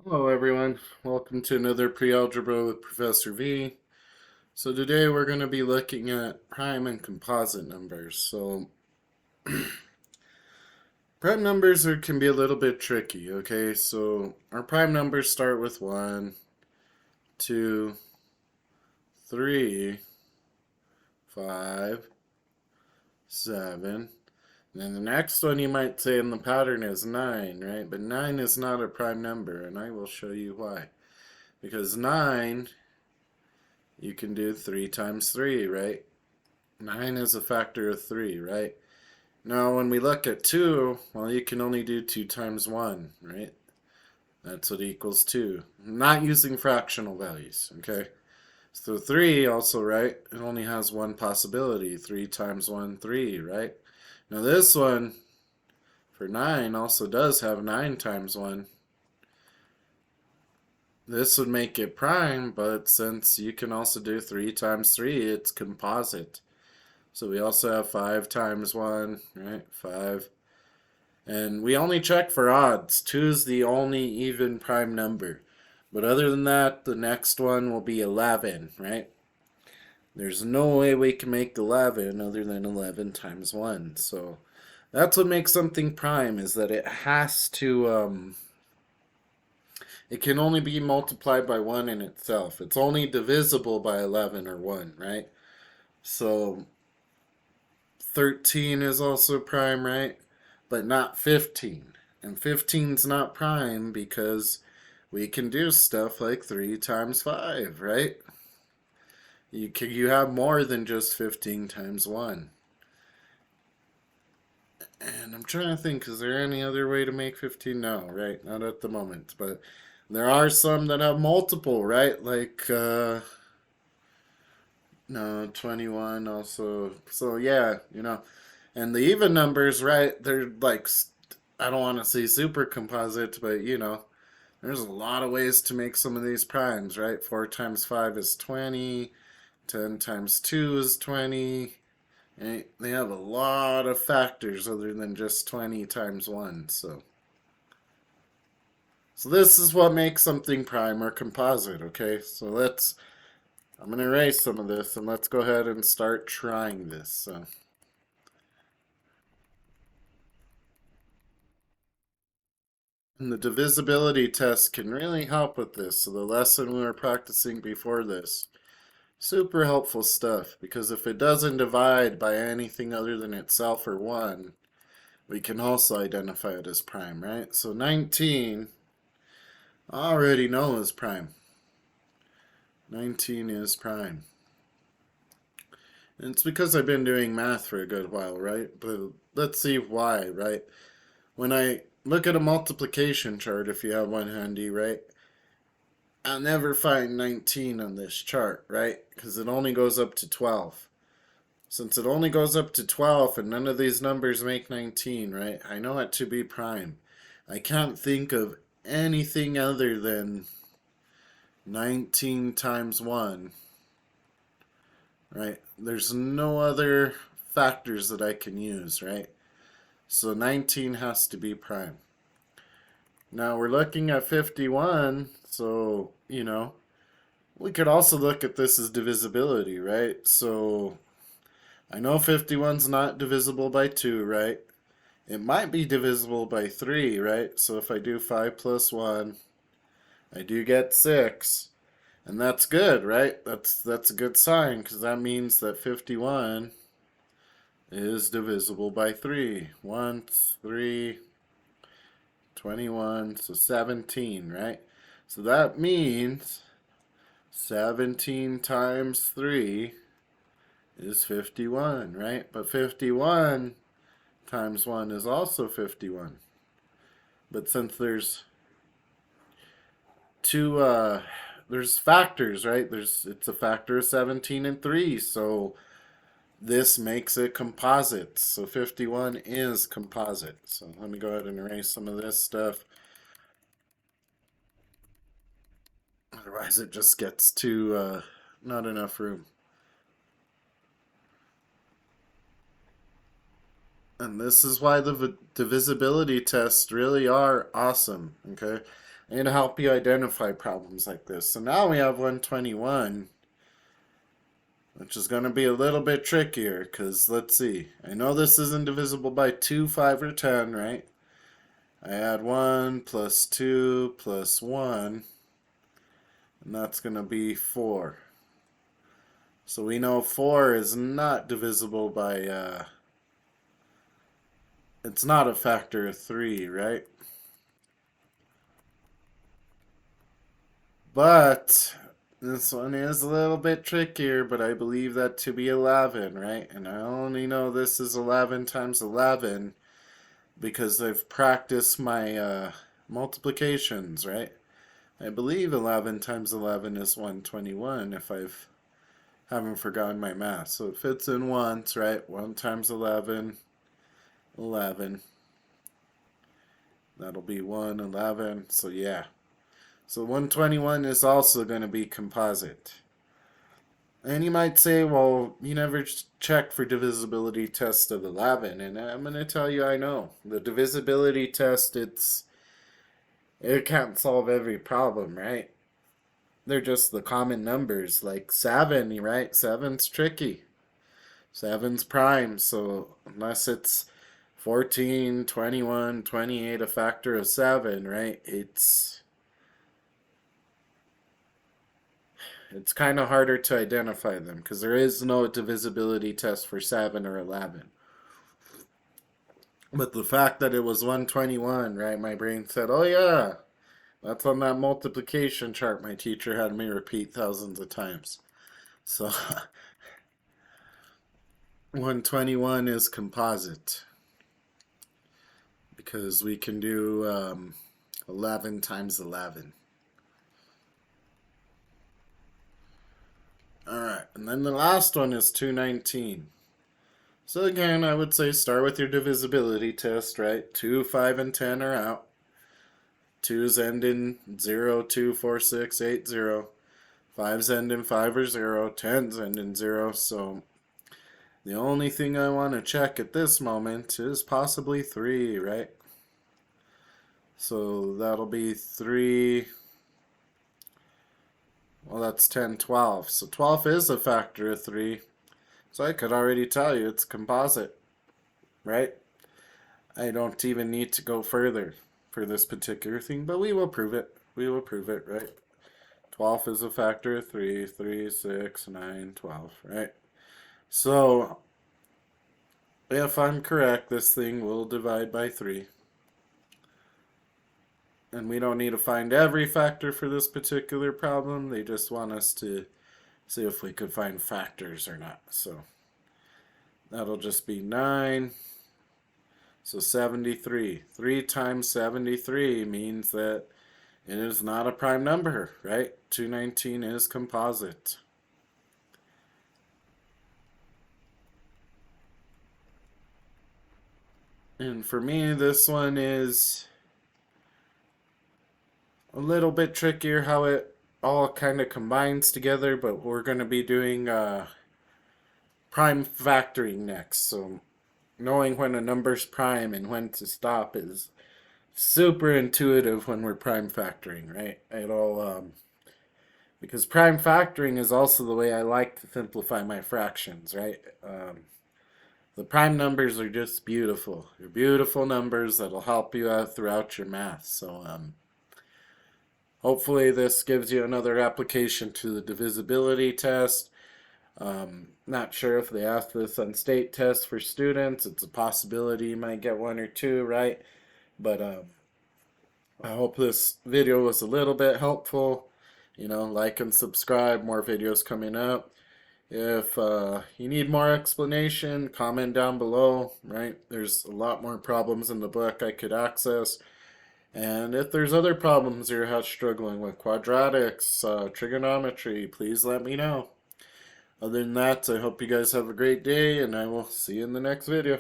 Hello everyone, welcome to another pre-algebra with Professor V. So today we're going to be looking at prime and composite numbers. So prime numbers can be a little bit tricky, okay? So our prime numbers start with 1, 2, 3, 5, 7. And then the next one you might say in the pattern is 9, right? But 9 is not a prime number, and I will show you why. Because 9 you can do 3 times 3, right? 9 is a factor of 3, right? Now, when we look at 2, well, you can only do 2 times 1, right? That's what equals 2. Not using fractional values, okay? So 3 also, right? It only has one possibility. 3 times 1, 3, right? Now this one, for 9, also does have 9 times 1. This would make it prime, but since you can also do 3 times 3, it's composite. So we also have 5 times 1, right? 5. And we only check for odds. 2 is the only even prime number. But other than that, the next one will be 11, right? There's no way we can make 11 other than 11 times 1. So that's what makes something prime, is that it has to, it can only be multiplied by 1 in itself. It's only divisible by 11 or 1, right? So 13 is also prime, right? But not 15. And 15's not prime because we can do stuff like 3 times 5, right? You have more than just 15 times 1. And I'm trying to think, is there any other way to make 15? No, right? Not at the moment. But there are some that have multiple, right? Like, no, 21 also. So, yeah, And the even numbers, right? They're like, I don't want to say super composite, but there's a lot of ways to make some of these primes, right? 4 times 5 is 20, 10 times 2 is 20. Right? They have a lot of factors other than just 20 times 1. So this is what makes something prime or composite, okay? I'm going to erase some of this and let's go ahead and start trying this. And the divisibility test can really help with this. So the lesson we were practicing before this, super helpful stuff, because if it doesn't divide by anything other than itself or 1, we can also identify it as prime, right? So 19, I already know is prime. 19 is prime. And it's because I've been doing math for a good while, right? But let's see why, right? When I look at a multiplication chart, if you have one handy, right? I'll never find 19 on this chart, right? Because it only goes up to 12. Since it only goes up to 12 and none of these numbers make 19, right? I know it to be prime. I can't think of anything other than 19 times 1, right? There's no other factors that I can use, right? So 19 has to be prime. Now we're looking at 51, so, we could also look at this as divisibility, right? So I know 51's not divisible by 2, right? It might be divisible by 3, right? So if I do 5 plus 1, I do get 6. And that's good, right? That's a good sign because that means that 51 is divisible by 3. 1, 3, 21, so 17, right? So that means 17 times 3 is 51, right? But 51 times 1 is also 51. But since two there's factors, right? It's a factor of 17 and 3, so this makes it composite. So 51 is composite. So let me go ahead and erase some of this stuff. Otherwise it just gets too not enough room. And this is why the divisibility tests really are awesome, okay? and help you identify problems like this. So now we have 121, which is going to be a little bit trickier because let's see. I know this isn't divisible by 2, 5, or 10, right? I add 1 plus 2 plus 1, and that's going to be 4. So we know 4 is not divisible by, it's not a factor of 3, right? But this one is a little bit trickier, but I believe that to be 11, right? And I only know this is 11 times 11 because I've practiced my multiplications, right? I believe 11 times 11 is 121 if I've haven't forgotten my math. So it fits in once, right? 1 times 11, 11. That'll be 111. So yeah. So 121 is also going to be composite. And you might say, well, you never checked for divisibility test of 11. And I'm going to tell you I know. The divisibility test, it can't solve every problem, right? They're just the common numbers, like 7, right? 7's tricky. 7's prime, so unless it's 14, 21, 28, a factor of 7, right? It's kind of harder to identify them because there is no divisibility test for 7 or 11. But the fact that it was 121, right? My brain said, oh yeah, that's on that multiplication chart my teacher had me repeat thousands of times. So 121 is composite because we can do 11 times 11. Alright, and then the last one is 219. So again, I would say start with your divisibility test, right? 2, 5, and 10 are out. 2's end in 0, 2, 4, 6, 8, 0. 5's end in 5 or 0. 10's end in 0. So the only thing I want to check at this moment is possibly 3, right? So that'll be 3. Well, that's 10, 12. So 12 is a factor of 3. So I could already tell you it's composite, right? I don't even need to go further for this particular thing, but we will prove it. We will prove it, right? 12 is a factor of 3. 3, 6, 9, 12, right? So if I'm correct, this thing will divide by 3. And we don't need to find every factor for this particular problem. They just want us to see if we could find factors or not. So that'll just be 9. So 73. 3 times 73 means that it is not a prime number, right? 219 is composite. And for me, this one is a little bit trickier how it all kind of combines together, but we're going to be doing prime factoring next. So knowing when a number's prime and when to stop is super intuitive when we're prime factoring, right? Because prime factoring is also the way I like to simplify my fractions, right? The prime numbers are just beautiful. They're beautiful numbers that'll help you out throughout your math. So hopefully this gives you another application to the divisibility test. Not sure if they ask this on state tests for students. It's a possibility you might get 1 or 2, right? But I hope this video was a little bit helpful. You know, like and subscribe. More videos coming up. If you need more explanation, comment down below, right? There's a lot more problems in the book I could access. And if there's other problems you're struggling with, quadratics, trigonometry, please let me know. Other than that, I hope you guys have a great day, and I will see you in the next video.